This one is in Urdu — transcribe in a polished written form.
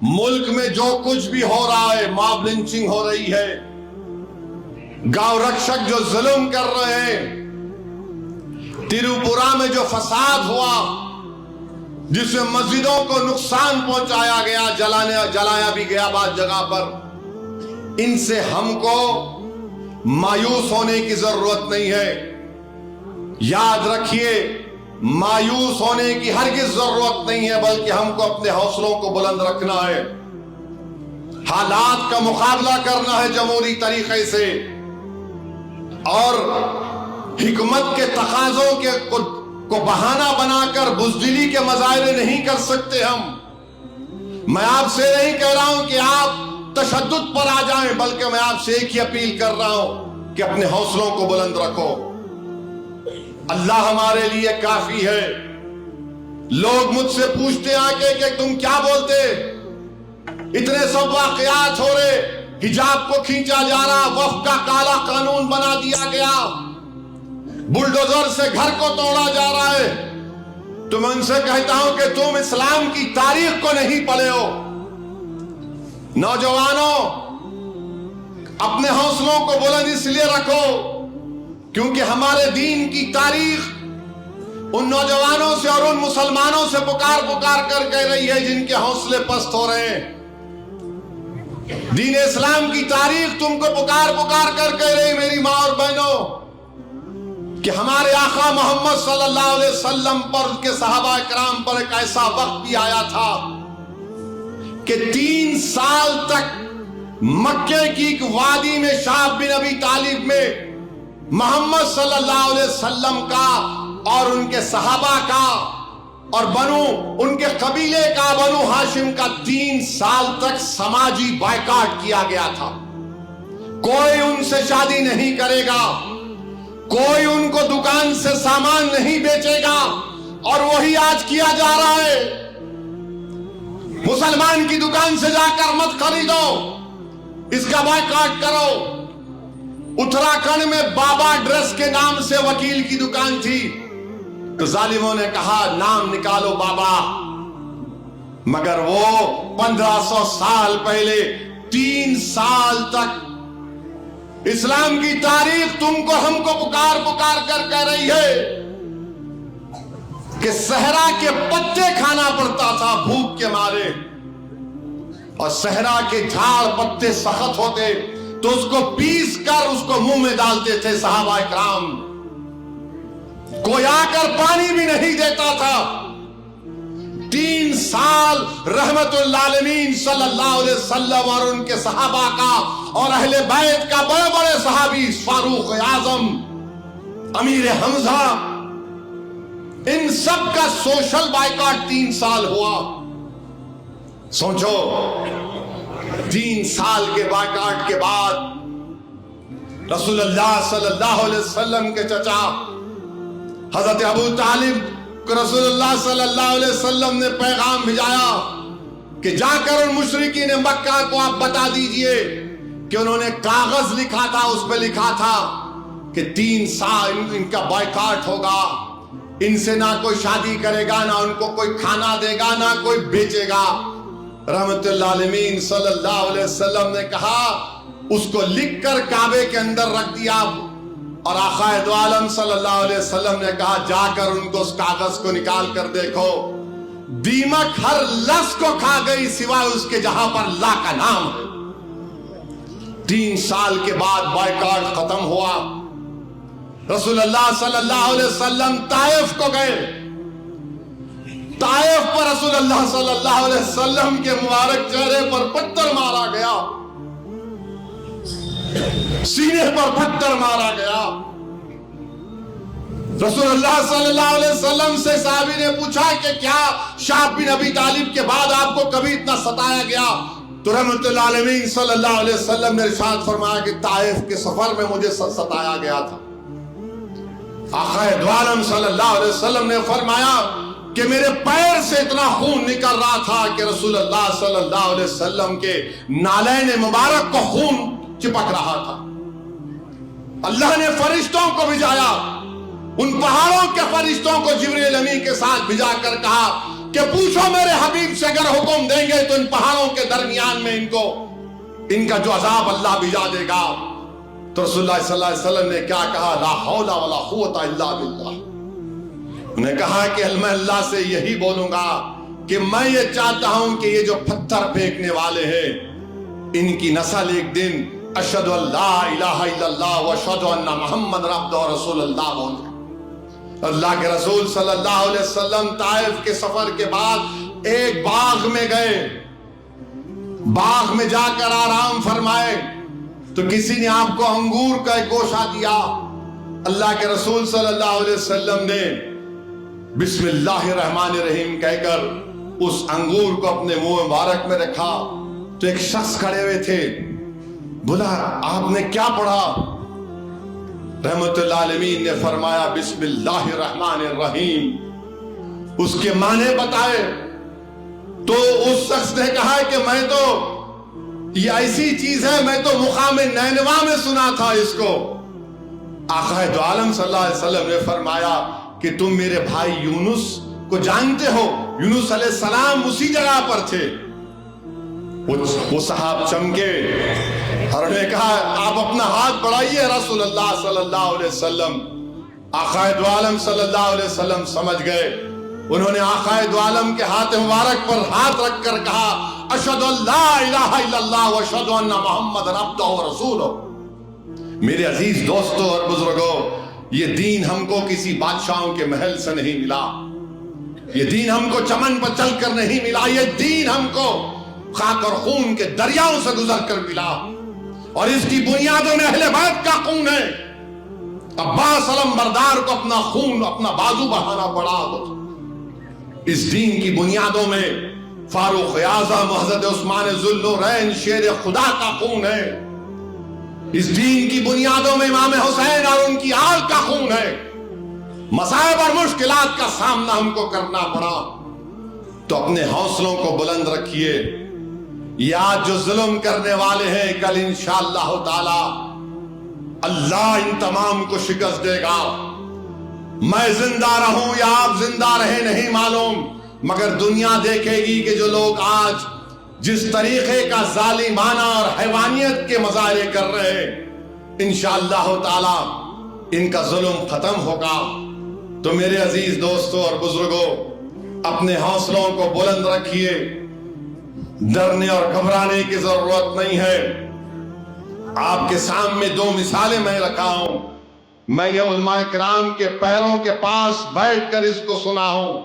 ملک میں جو کچھ بھی ہو رہا ہے، ماب لنچنگ ہو رہی ہے، گاؤں رکشک جو ظلم کر رہے ہیں، تریپورہ میں جو فساد ہوا جس میں مسجدوں کو نقصان پہنچایا گیا، جلایا بھی گیا بعض جگہ پر، ان سے ہم کو مایوس ہونے کی ضرورت نہیں ہے۔ یاد رکھیے، مایوس ہونے کی ہرگز ضرورت نہیں ہے، بلکہ ہم کو اپنے حوصلوں کو بلند رکھنا ہے، حالات کا مقابلہ کرنا ہے جمہوری طریقے سے، اور حکمت کے تقاضوں کو بہانہ بنا کر بزدلی کے مظاہرے نہیں کر سکتے ہم۔ میں آپ سے نہیں کہہ رہا ہوں کہ آپ تشدد پر آ جائیں، بلکہ میں آپ سے ایک ہی اپیل کر رہا ہوں کہ اپنے حوصلوں کو بلند رکھو۔ اللہ ہمارے لیے کافی ہے۔ لوگ مجھ سے پوچھتے آ کے کہ تم کیا بولتے، اتنے سب واقعات ہو رہے، حجاب کو کھینچا جا رہا، وقف کا کالا قانون بنا دیا گیا، بلڈوزر سے گھر کو توڑا جا رہا ہے، تو میں ان سے کہتا ہوں کہ تم اسلام کی تاریخ کو نہیں پڑھے ہو۔ نوجوانوں، اپنے حوصلوں کو بلند اس لیے رکھو کیونکہ ہمارے دین کی تاریخ ان نوجوانوں سے اور ان مسلمانوں سے پکار کر کہہ رہی ہے جن کے حوصلے پست ہو رہے ہیں۔ دین اسلام کی تاریخ تم کو پکار کر کہہ رہی، میری ماں اور بہنوں، کہ ہمارے آقا محمد صلی اللہ علیہ وسلم پر، کے صحابہ کرام پر ایک ایسا وقت بھی آیا تھا کہ 3 سال تک مکے کی ایک وادی میں شعب بن ابی طالب میں محمد صلی اللہ علیہ وسلم کا اور ان کے صحابہ کا اور ان کے قبیلے کا، بنو ہاشم کا 3 سال تک سماجی بائیکاٹ کیا گیا تھا۔ کوئی ان سے شادی نہیں کرے گا، کوئی ان کو دکان سے سامان نہیں بیچے گا، اور وہی آج کیا جا رہا ہے۔ مسلمان کی دکان سے جا کر مت خریدو، اس کا بائیکاٹ کرو۔ اتراکھنڈ میں بابا ڈریس کے نام سے وکیل کی دکان تھی، تو ظالموں نے کہا نام نکالو بابا، مگر وہ 1500 سال پہلے 3 سال تک اسلام کی تاریخ تم کو ہم کو پکار کر کہہ رہی ہے کہ صحرا کے پتے کھانا پڑتا تھا بھوک کے مارے، اور صحرا کے جھاڑ پتے سخت ہوتے تو اس کو پیس کر اس کو منہ میں ڈالتے تھے صحابہ کرام، کوئی آ کر پانی بھی نہیں دیتا تھا۔ 3 سال رحمت للعالمین صلی اللہ علیہ وسلم اور ان کے صحابہ کا اور اہل بیت کا، بڑے بڑے صحابی، فاروق اعظم، امیر حمزہ، ان سب کا سوشل بائیکاٹ 3 سال ہوا۔ سوچو، 3 سال کے بائیکاٹ کے بعد رسول اللہ صلی اللہ علیہ وسلم کے چچا حضرت ابو طالب کو رسول اللہ صلی اللہ علیہ وسلم نے پیغام بھیجایا کہ جا کر ان مشرکین مکہ کو آپ بتا دیجئے کہ انہوں نے کاغذ لکھا تھا، اس پہ لکھا تھا کہ 3 سال ان کا بائیکاٹ ہوگا، ان سے نہ کوئی شادی کرے گا، نہ ان کو کوئی کھانا دے گا، نہ کوئی بیچے گا۔ رحمت للعالمین صلی اللہ علیہ وسلم نے کہا اس کو لکھ کر کعبے کے اندر رکھ دیا، اور آقا دو عالم صلی اللہ علیہ وسلم نے کہا جا کر ان کو اس کاغذ کو نکال کر دیکھو، دیمک ہر لفظ کو کھا گئی سوائے اس کے جہاں پر اللہ کا نام ہے۔ 3 سال کے بعد بائیکاٹ ختم ہوا، رسول اللہ صلی اللہ علیہ وسلم طائف کو گئے، طائف پر رسول اللہ صلی اللہ علیہ وسلم کے مبارک چہرے پر پتھر مارا گیا، سینے پر پتھر مارا گیا۔ رسول اللہ صلی اللہ علیہ وسلم سے صحابی نے پوچھا کہ کیا شعب بن ابی طالب کے بعد آپ کو کبھی اتنا ستایا گیا؟ تو رحمت للعالمین صلی اللہ علیہ وسلم نے ارشاد فرمایا کہ طائف کے سفر میں مجھے ستایا گیا تھا۔ آقا دو عالم صلی اللہ علیہ وسلم نے فرمایا کہ میرے پیر سے اتنا خون نکل رہا تھا کہ رسول اللہ صلی اللہ علیہ وسلم کے نالین مبارک کو خون چپک رہا تھا۔ اللہ نے فرشتوں کو بھیجایا، ان پہاڑوں کے فرشتوں کو جبریل امین کے ساتھ بھیجا کر کہا کہ پوچھو میرے حبیب سے اگر حکم دیں گے تو ان پہاڑوں کے درمیان میں ان کا جو عذاب اللہ بھجا دے گا. تو رسول اللہ صلی اللہ علیہ وسلم نے کیا کہا؟ لا حول ولا قوت الا باللہ. انہوں نے کہا کہ میں اللہ سے یہی بولوں گا کہ میں یہ چاہتا ہوں کہ یہ جو پتھر پھینکنے والے ہیں ان کی نسل ایک دن اشہد ان لا الہ الا اللہ و اشہد ان محمد عبدہ و رسول اللہ بولے. اللہ کے رسول صلی اللہ علیہ وسلم طائف کے سفر کے بعد ایک باغ میں گئے. باغ میں جا کر آرام فرمائے تو کسی نے آپ کو انگور کا ایک گوشہ دیا. اللہ کے رسول صلی اللہ علیہ وسلم نے بسم اللہ الرحمن الرحیم کہہ کر اس انگور کو اپنے منہ مبارک میں رکھا تو ایک شخص کھڑے ہوئے تھے. بولا آپ نے کیا پڑھا؟ رحمت اللہ عالمین نے فرمایا بسم اللہ الرحمن الرحیم. اس کے معنی بتائے تو اس شخص نے کہا کہ میں تو یہ ایسی چیز ہے میں تو مقام نینوا میں سنا تھا اس کو. آقا دو عالم صلی اللہ علیہ وسلم نے فرمایا کہ تم میرے بھائی یونس کو جانتے ہو؟ یونس علیہ السلام اسی جگہ پر تھے. وہ صاحب چمکے اور انہوں نے کہا آپ اپنا ہاتھ بڑھائیے رسول اللہ صلی اللہ علیہ وسلم. آقا دو عالم صلی اللہ علیہ وسلم سمجھ گئے. انہوں نے آقا دو عالم کے ہاتھ مبارک پر ہاتھ رکھ کر کہا اشہد ان لا الہ الا اللہ و اشہد ان محمد عبدہ و رسولہ. میرے عزیز دوستوں اور بزرگوں، یہ دین ہم کو کسی بادشاہوں کے محل سے نہیں ملا. یہ دین ہم کو چمن پر چل کر نہیں ملا. یہ دین ہم کو خاک اور خون کے دریاؤں سے گزر کر ملا اور اس کی بنیادوں میں اہل بیت کا خون ہے. عباس علم بردار کو اپنا خون اپنا بازو بڑھانا پڑا. اس دین کی بنیادوں میں فاروق اعظم حضرت عثمان ذوالنورین شیر خدا کا خون ہے. اس دین کی بنیادوں میں امام حسین اور ان کی آل کا خون ہے. مصائب اور مشکلات کا سامنا ہم کو کرنا پڑا تو اپنے حوصلوں کو بلند رکھیے. یہ آج جو ظلم کرنے والے ہیں کل انشاءاللہ تعالی اللہ ان تمام کو شکست دے گا. میں زندہ رہوں یا آپ زندہ رہے نہیں معلوم، مگر دنیا دیکھے گی کہ جو لوگ آج جس طریقے کا ظالمانہ اور حیوانیت کے مظاہرے کر رہے ہیں انشاءاللہ تعالی ان کا ظلم ختم ہوگا. تو میرے عزیز دوستوں اور بزرگوں، اپنے حوصلوں کو بلند رکھیے. ڈرنے اور گھبرانے کی ضرورت نہیں ہے. آپ کے سامنے دو مثالیں میں رکھا ہوں. میں یہ علماء کرام کے پیروں کے پاس بیٹھ کر اس کو سنا ہوں.